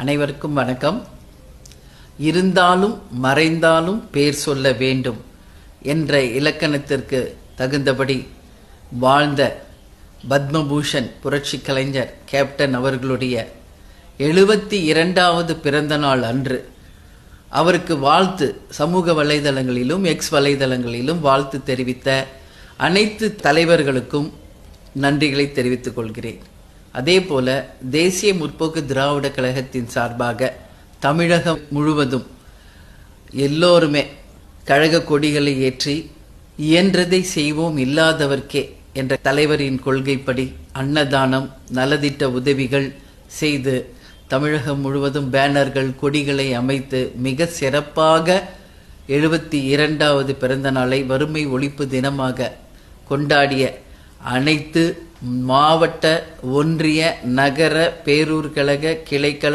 அனைவருக்கும் வணக்கம். இருந்தாலும் மறைந்தாலும் பேர் சொல்ல வேண்டும் என்ற இலக்கணத்திற்கு தகுந்தபடி வாழ்ந்த பத்மபூஷன் புரட்சி கலைஞர் கேப்டன் அவர்களுடைய 72வது பிறந்த நாள் அன்று அவருக்கு வாழ்த்து சமூக வலைதளங்களிலும் எக்ஸ் வலைதளங்களிலும் வாழ்த்து தெரிவித்த அனைத்து தலைவர்களுக்கும் நன்றிகளை தெரிவித்துக் கொள்கிறேன். அதே போல தேசிய முற்போக்கு திராவிட கழகத்தின் சார்பாக தமிழகம் முழுவதும் எல்லோருமே கழக கொடிகளை ஏற்றி இயன்றதை செய்வோம் இல்லாதவர்க்கே என்ற தலைவரின் கொள்கைப்படி அன்னதானம் நலத்திட்ட உதவிகள் செய்து தமிழகம் முழுவதும் பேனர்கள் கொடிகளை அமைத்து மிக சிறப்பாக 72வது பிறந்த நாளை வறுமை ஒழிப்பு தினமாக கொண்டாடிய அனைத்து மாவட்ட ஒன்றிய நகர பேரூர் கழக கிளைக்கழக